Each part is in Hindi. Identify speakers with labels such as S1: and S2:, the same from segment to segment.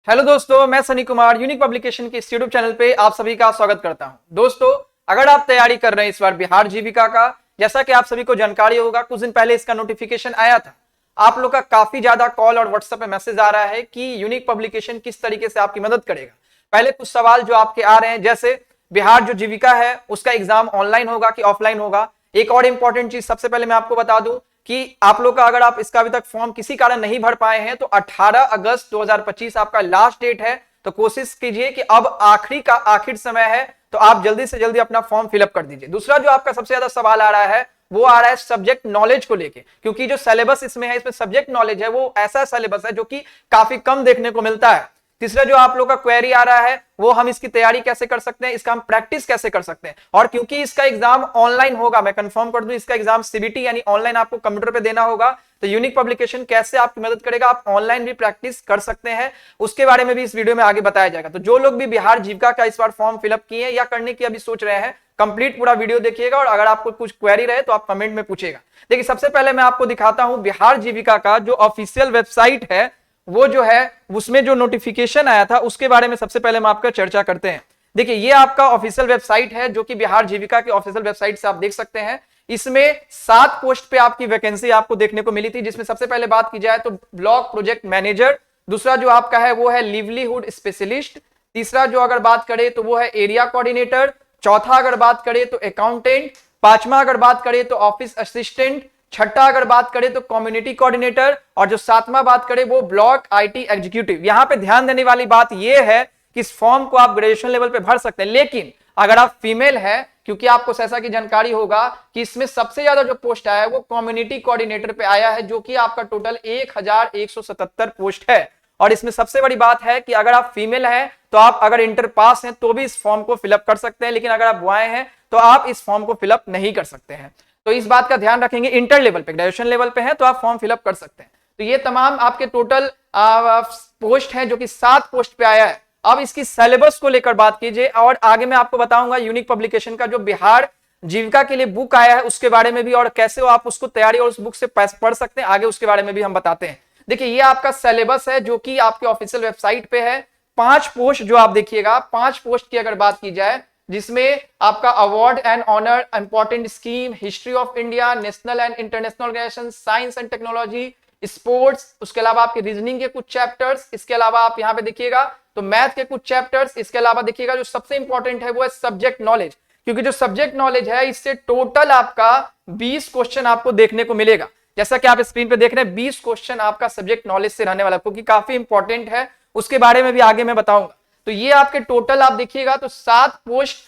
S1: हेलो दोस्तों, मैं सनी कुमार यूनिक पब्लिकेशन के इस यूट्यूब चैनल पे आप सभी का स्वागत करता हूं। दोस्तों, अगर आप तैयारी कर रहे हैं इस बार बिहार जीविका का, जैसा कि आप सभी को जानकारी होगा, कुछ दिन पहले इसका नोटिफिकेशन आया था। आप लोग का काफी ज्यादा कॉल और व्हाट्सएप पे मैसेज आ रहा है कि यूनिक पब्लिकेशन किस तरीके से आपकी मदद करेगा। पहले कुछ सवाल जो आपके आ रहे हैं, जैसे बिहार जो जीविका है उसका एग्जाम ऑनलाइन होगा कि ऑफलाइन होगा। एक और इंपॉर्टेंट चीज सबसे पहले मैं आपको बता दूं कि आप लोग का अगर आप इसका अभी तक फॉर्म किसी कारण नहीं भर पाए हैं तो 18 अगस्त 2025 आपका लास्ट डेट है। तो कोशिश कीजिए कि अब आखिर समय है, तो आप जल्दी से जल्दी अपना फॉर्म फिलअप कर दीजिए। दूसरा जो आपका सबसे ज्यादा सवाल आ रहा है वो आ रहा है सब्जेक्ट नॉलेज को लेके, क्योंकि जो सिलेबस इसमें है, इसमें सब्जेक्ट नॉलेज है, वो ऐसा सिलेबस है जो कि काफी कम देखने को मिलता है। तीसरा जो आप लोग का क्वेरी आ रहा है वो हम इसकी तैयारी कैसे कर सकते हैं, इसका हम प्रैक्टिस कैसे कर सकते हैं। और क्योंकि इसका एग्जाम ऑनलाइन होगा, मैं कंफर्म कर दूं, इसका एग्जाम सीबीटी यानी ऑनलाइन आपको कंप्यूटर पे देना होगा। तो यूनिक पब्लिकेशन कैसे आपकी मदद करेगा, आप ऑनलाइन भी प्रैक्टिस कर सकते हैं, उसके बारे में भी इस वीडियो में आगे बताया जाएगा। तो जो लोग भी बिहार जीविका का इस बार फॉर्म फिलअप किए या करने की अभी सोच रहे हैं, कंप्लीट पूरा वीडियो देखिएगा और अगर आपको कुछ क्वेरी रहे तो आप कमेंट में पूछेगा। देखिए, सबसे पहले मैं आपको दिखाता हूं बिहार जीविका का जो ऑफिशियल वेबसाइट है, वो जो है उसमें जो नोटिफिकेशन आया था उसके बारे में सबसे पहले हम आपका चर्चा करते हैं। देखिए, ये आपका ऑफिशियल वेबसाइट है जो कि बिहार जीविका की ऑफिशियल वेबसाइट से आप देख सकते हैं। इसमें 7 पोस्ट पे आपकी वैकेंसी आपको देखने को मिली थी, जिसमें सबसे पहले बात की जाए तो ब्लॉक प्रोजेक्ट मैनेजर, दूसरा जो आपका है वो है लिवलीहुड स्पेशलिस्ट, तीसरा जो अगर बात करें तो वो है एरिया कोऑर्डिनेटर, चौथा अगर बात करें तो अकाउंटेंट, पांचवा अगर बात करें तो ऑफिस असिस्टेंट, छठा अगर बात करें तो कम्युनिटी कोऑर्डिनेटर, और जो सातवां बात करें वो ब्लॉक आईटी एग्जीक्यूटिव। यहां पे ध्यान देने वाली बात यह है कि इस फॉर्म को आप ग्रेजुएशन लेवल पे भर सकते हैं, लेकिन अगर आप फीमेल है, क्योंकि आपको ऐसा की जानकारी होगा कि इसमें सबसे ज्यादा जो पोस्ट आया है वो कम्युनिटी कोऑर्डिनेटर पे आया है, जो कि आपका टोटल 1177 पोस्ट है। और इसमें सबसे बड़ी बात है कि अगर आप फीमेल हैं तो आप अगर इंटर पास हैं तो भी इस फॉर्म को फिलअप कर सकते हैं, लेकिन अगर आप बॉय हैं तो आप इस फॉर्म को फिलअप नहीं कर सकते हैं। तो इस बात का ध्यान रखेंगे, इंटर लेवल पे, ग्रेजुएशन लेवल पे है तो आप फॉर्म फिलअप कर सकते हैं। तो ये तमाम आपके टोटल पोस्ट हैं जो कि 7 पोस्ट पे आया है। अब इसकी सिलेबस को लेकर बात कीजिए और आगे मैं आपको बताऊंगा यूनिक पब्लिकेशन का जो बिहार जीविका के लिए बुक आया है उसके बारे में भी, और कैसे आप उसको तैयारी और उस बुक से पढ़ सकते हैं, आगे उसके बारे में भी हम बताते हैं। देखिए, ये आपका सिलेबस है जो कि आपके ऑफिशियल वेबसाइट पे है। 5 पोस्ट जो आप देखिएगा, 5 पोस्ट की अगर बात की जाए, जिसमें आपका award and honour, important scheme, history of India, national and international organisation, science and technology, sports, उसके अलावा आपके रीजनिंग के कुछ चैप्टर्स, इसके अलावा आप यहां पे देखिएगा तो मैथ के कुछ चैप्टर्स, इसके अलावा देखिएगा जो सबसे इंपॉर्टेंट है वो है सब्जेक्ट नॉलेज, क्योंकि जो सब्जेक्ट नॉलेज है इससे टोटल आपका 20 क्वेश्चन आपको देखने को मिलेगा। जैसा कि आप स्क्रीन पे देख रहे हैं, 20 क्वेश्चन आपका सब्जेक्ट नॉलेज से रहने वाला, क्योंकि काफी इंपॉर्टेंट है, उसके बारे में भी आगे मैं बताऊंगा। तो ये आपके टोटल आप देखिएगा तो 7 पोस्ट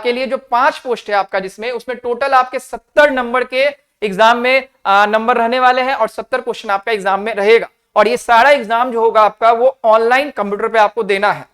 S1: के लिए जो 5 पोस्ट है आपका, जिसमें उसमें टोटल आपके 70 नंबर के एग्जाम में नंबर रहने वाले हैं और 70 क्वेश्चन आपका एग्जाम में रहेगा। और ये सारा एग्जाम जो होगा आपका वो ऑनलाइन कंप्यूटर पे आपको देना है।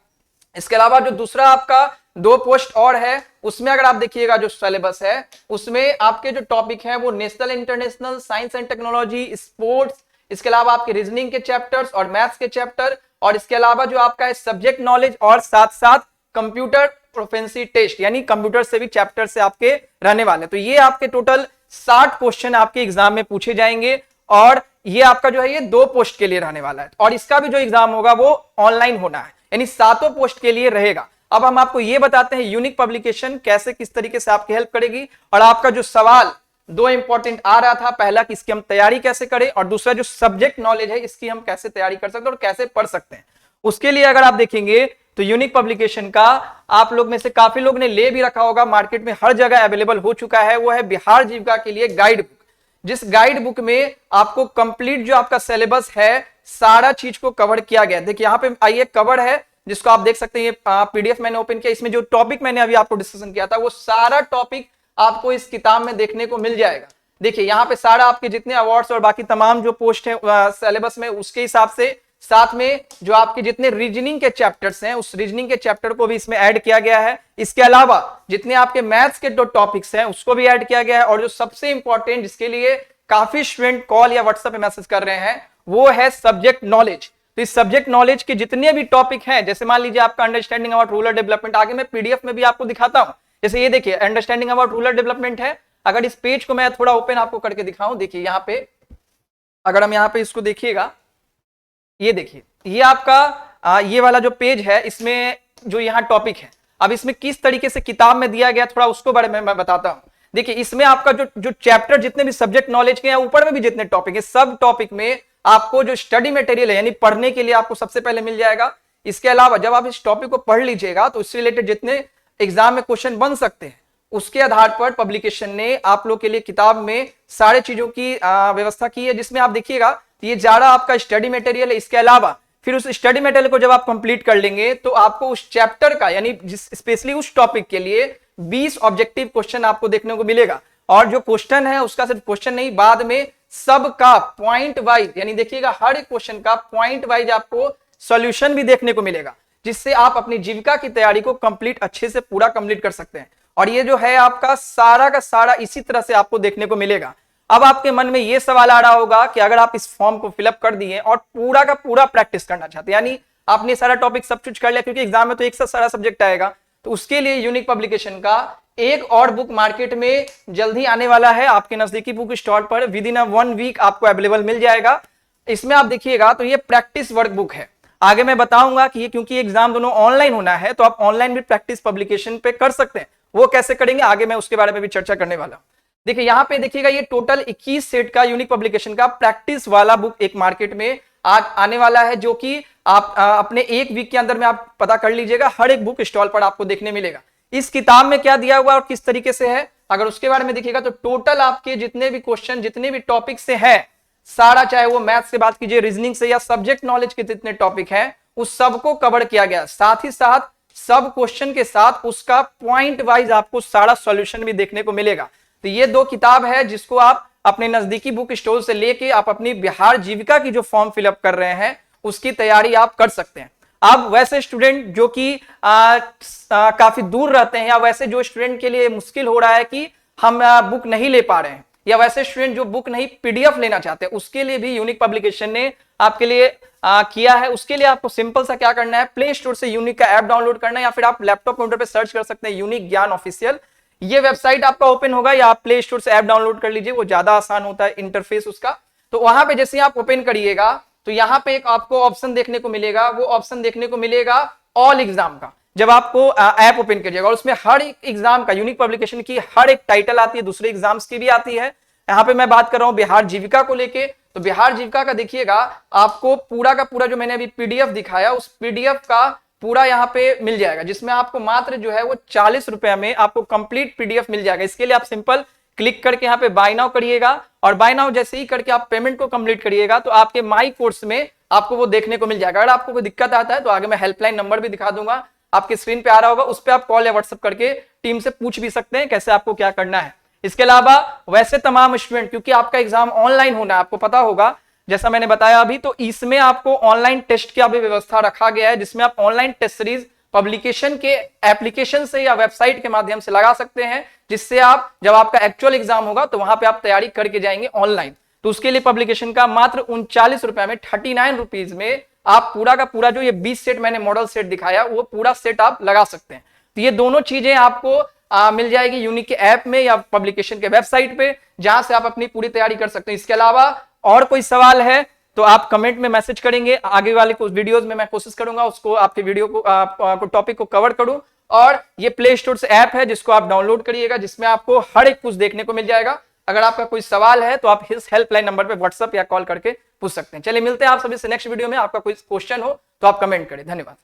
S1: इसके अलावा जो दूसरा आपका 2 पोस्ट और है, उसमें अगर आप देखिएगा जो सिलेबस है उसमें आपके जो टॉपिक है वो national international, science and technology, sports, इसके अलावा आपके रीजनिंग के चैप्टर्स और मैथ्स के चैप्टर, और इसके अलावा जो आपका है सब्जेक्ट नॉलेज, और साथ साथ कंप्यूटर प्रोफिशिएंसी टेस्ट, यानी कंप्यूटर से भी चैप्टर से आपके रहने वाले। तो ये आपके टोटल 60 क्वेश्चन आपके एग्जाम में पूछे जाएंगे, और ये आपका जो है ये 2 पोस्ट के लिए रहने वाला है, और इसका भी जो एग्जाम होगा वो ऑनलाइन होना है, यानी 7 पोस्ट के लिए रहेगा। अब हम आपको ये बताते हैं यूनिक पब्लिकेशन कैसे, किस तरीके से आपकी हेल्प करेगी। और आपका जो सवाल 2 इंपॉर्टेंट आ रहा था, पहला कि इसकी हम तैयारी कैसे करें, और दूसरा जो सब्जेक्ट नॉलेज है इसकी हम कैसे तैयारी कर सकते हैं और कैसे पढ़ सकते हैं। उसके लिए अगर आप देखेंगे तो यूनिक पब्लिकेशन का आप लोग में से काफी लोग ने ले भी रखा होगा, मार्केट में हर जगह अवेलेबल हो चुका है, वो है बिहार जीविका के लिए गाइड बुक। जिस गाइड बुक में आपको कंप्लीट जो आपका सिलेबस है सारा चीज को कवर किया गया। देखिए, यहाँ पे आइए, कवर है जिसको आप देख सकते हैं, ये पीडीएफ मैंने ओपन किया, इसमें जो टॉपिक मैंने अभी आपको डिस्कशन किया था वो सारा टॉपिक आपको इस किताब में देखने को मिल जाएगा। देखिए, यहाँ पे सारा आपके जितने अवार्ड्स और बाकी तमाम जो पोस्ट है सिलेबस में उसके हिसाब से, साथ में जो आपके जितने रीजनिंग के चैप्टर्स हैं उस रीजनिंग के चैप्टर को भी इसमें ऐड किया गया है। इसके अलावा जितने आपके मैथ्स के जो टॉपिक्स हैं उसको भी ऐड किया गया है, और जो सबसे इंपॉर्टेंट जिसके लिए काफी स्टूडेंट कॉल या व्हाट्सएप पे मैसेज कर रहे हैं वो है सब्जेक्ट नॉलेज। तो इस सब्जेक्ट नॉलेज के जितने भी टॉपिक हैं, जैसे मान लीजिए आपका अंडरस्टैंडिंग अबाउट रूरल डेवलपमेंट, आगे मैं पीडीएफ में भी आपको दिखाता हूं। जैसे ये देखिए, अंडरस्टैंडिंग अबाउट रूरल डेवलपमेंट है। अगर इस पेज को मैं थोड़ा ओपन आपको करके दिखाऊं, देखिए यहाँ पे, अगर हम यहाँ पे इसको देखिएगा, ये देखिए, ये आपका ये वाला जो पेज है इसमें जो यहाँ टॉपिक है, अब इसमें किस तरीके से किताब में दिया गया थोड़ा उसको बारे में मैं बताता हूं। देखिए इसमें आपका जो चैप्टर जितने भी सब्जेक्ट नॉलेज के हैं, ऊपर में भी जितने टॉपिक है, सब टॉपिक में आपको जो स्टडी मटेरियल है यानी पढ़ने के लिए आपको सबसे पहले मिल जाएगा। इसके अलावा जब आप इस टॉपिक को पढ़ लीजिएगा तो इससे रिलेटेड जितने एग्जाम में क्वेश्चन बन सकते हैं उसके आधार पर पब्लिकेशन ने आप लोग के लिए किताब में सारे चीजों की व्यवस्था की है, जिसमें आप देखिएगा ये ज्यादा आपका स्टडी मटेरियल है। इसके अलावा फिर उस स्टडी मटेरियल को जब आप कंप्लीट कर लेंगे तो आपको उस चैप्टर का यानी स्पेशली उस टॉपिक के लिए 20 ऑब्जेक्टिव क्वेश्चन आपको देखने को मिलेगा। और जो क्वेश्चन है उसका सिर्फ क्वेश्चन नहीं, बाद में सबका पॉइंट वाइज यानी देखिएगा हर एक क्वेश्चन का पॉइंट वाइज आपको सॉल्यूशन भी देखने को मिलेगा, जिससे आप अपनी जीविका की तैयारी को कंप्लीट अच्छे से पूरा कंप्लीट कर सकते हैं। और ये जो है आपका सारा का सारा इसी तरह से आपको देखने को मिलेगा। अब आपके मन में ये सवाल आ रहा होगा कि अगर आप इस फॉर्म को फिलअप कर दिए और पूरा का पूरा प्रैक्टिस करना चाहते हैं, यानी आपने सारा टॉपिक सब कुछ कर लिया, क्योंकि एग्जाम में तो एक साथ सारा सब्जेक्ट आएगा, तो उसके लिए यूनिक पब्लिकेशन का एक और बुक मार्केट में जल्दी आने वाला है। आपके नजदीकी बुक स्टोर पर विद इन 1 वीक आपको अवेलेबल मिल जाएगा। इसमें आप देखिएगा तो ये प्रैक्टिस वर्क बुक है। आगे मैं बताऊंगा कि क्योंकि एग्जाम दोनों ऑनलाइन होना है तो आप ऑनलाइन भी प्रैक्टिस पब्लिकेशन पे कर सकते हैं। वो कैसे करेंगे आगे मैं उसके बारे में भी चर्चा करने वाला हूं। देखिए यहाँ पे देखिएगा ये टोटल 21 सेट का यूनिक पब्लिकेशन का प्रैक्टिस वाला बुक एक मार्केट में आने वाला है, जो कि आप अपने 1 वीक के अंदर में आप पता कर लीजिएगा, हर एक बुक स्टॉल पर आपको देखने मिलेगा। इस किताब में क्या दिया हुआ और किस तरीके से है अगर उसके बारे में देखिएगा तो टोटल आपके जितने भी क्वेश्चन जितने भी टॉपिक से है सारा, चाहे वो मैथ्स से बात कीजिए, रीजनिंग से या सब्जेक्ट नॉलेज के जितने टॉपिक है उस सबको कवर किया गया। साथ ही साथ सब क्वेश्चन के साथ उसका पॉइंट वाइज आपको सारा सॉल्यूशन भी देखने को मिलेगा। तो ये 2 किताब है जिसको आप अपने नजदीकी बुक स्टोर से लेके आप अपनी बिहार जीविका की जो फॉर्म फिलअप कर रहे हैं उसकी तैयारी आप कर सकते हैं। अब वैसे स्टूडेंट जो कि काफी दूर रहते हैं या वैसे जो स्टूडेंट के लिए मुश्किल हो रहा है कि हम बुक नहीं ले पा रहे हैं, या वैसे स्टूडेंट जो बुक नहीं पीडीएफ लेना चाहते, उसके लिए भी यूनिक पब्लिकेशन ने आपके लिए किया है। उसके लिए आपको सिंपल सा क्या करना है, प्ले स्टोर से यूनिक का ऐप डाउनलोड करना है, या फिर आप लैपटॉप कंप्यूटर पे सर्च कर सकते हैं यूनिक ज्ञान ऑफिशियल। ये वेबसाइट आपका ओपन होगा या आप प्ले स्टोर से ऐप डाउनलोड कर लीजिए, वो ज्यादा आसान होता है इंटरफेस उसका। तो वहां पे जैसे आप ओपन करिएगा तो यहाँ पे एक आपको ऑप्शन देखने को मिलेगा, वो ऑप्शन देखने को मिलेगा ऑल एग्जाम का। जब आपको ऐप ओपन करिएगा और उसमें हर एक एग्जाम का यूनिक पब्लिकेशन की हर एक टाइटल आती है, दूसरे एग्जाम्स की भी आती है। यहाँ पे मैं बात कर रहा हूँ बिहार जीविका को लेके, तो बिहार जीविका का देखिएगा आपको पूरा का पूरा जो मैंने अभी पीडीएफ दिखाया उस पीडीएफ का पूरा यहाँ पे मिल जाएगा, जिसमें आपको मात्र जो है वो 40 रुपए में आपको कंप्लीट पीडीएफ मिल जाएगा। इसके लिए आप सिंपल क्लिक करके यहाँ पे बाय नाउ करिएगा, और बाय नाउ जैसे ही करके आप पेमेंट को कंप्लीट करिएगा तो आपके माई कोर्स में आपको वो देखने को मिल जाएगा। अगर आपको कोई दिक्कत आता है तो आगे मैं हेल्पलाइन नंबर भी दिखा दूंगा, आपके स्क्रीन पे आ रहा होगा, उस पर आप कॉल या व्हाट्सएप करके टीम से पूछ भी सकते हैं कैसे आपको क्या करना है। इसके अलावा वैसे तमाम स्टूडेंट, क्योंकि आपका एग्जाम ऑनलाइन होना है, आपको पता होगा जैसा मैंने बताया अभी, तो इसमें आपको ऑनलाइन टेस्ट की भी व्यवस्था रखा गया है, जिसमें आप ऑनलाइन टेस्ट सीरीज पब्लिकेशन के एप्लीकेशन से या वेबसाइट के माध्यम से लगा सकते हैं, जिससे आप जब आपका एक्चुअल एग्जाम होगा तो वहां पे आप तैयारी करके जाएंगे ऑनलाइन। तो उसके लिए पब्लिकेशन का मात्र 39 रुपए में 39 रुपीज में आप पूरा का पूरा जो ये 20 सेट मैंने मॉडल सेट दिखाया वो पूरा सेट आप लगा सकते हैं। तो ये दोनों चीजें आपको मिल जाएगी यूनिक के ऐप में या पब्लिकेशन के वेबसाइट पे, जहां से आप अपनी पूरी तैयारी कर सकते हैं। इसके अलावा और कोई सवाल है तो आप कमेंट में मैसेज करेंगे, आगे वाले कुछ वीडियोस में मैं कोशिश करूंगा उसको आपके वीडियो को टॉपिक को कवर करूं। और ये प्ले स्टोर से ऐप है जिसको आप डाउनलोड करिएगा, जिसमें आपको हर एक कुछ देखने को मिल जाएगा। अगर आपका कोई सवाल है तो आप इस हेल्पलाइन नंबर पे व्हाट्सएप या कॉल करके पूछ सकते हैं। चलिए मिलते हैं आप सभी से नेक्स्ट वीडियो में। आपका कोई क्वेश्चन हो तो आप कमेंट करें। धन्यवाद।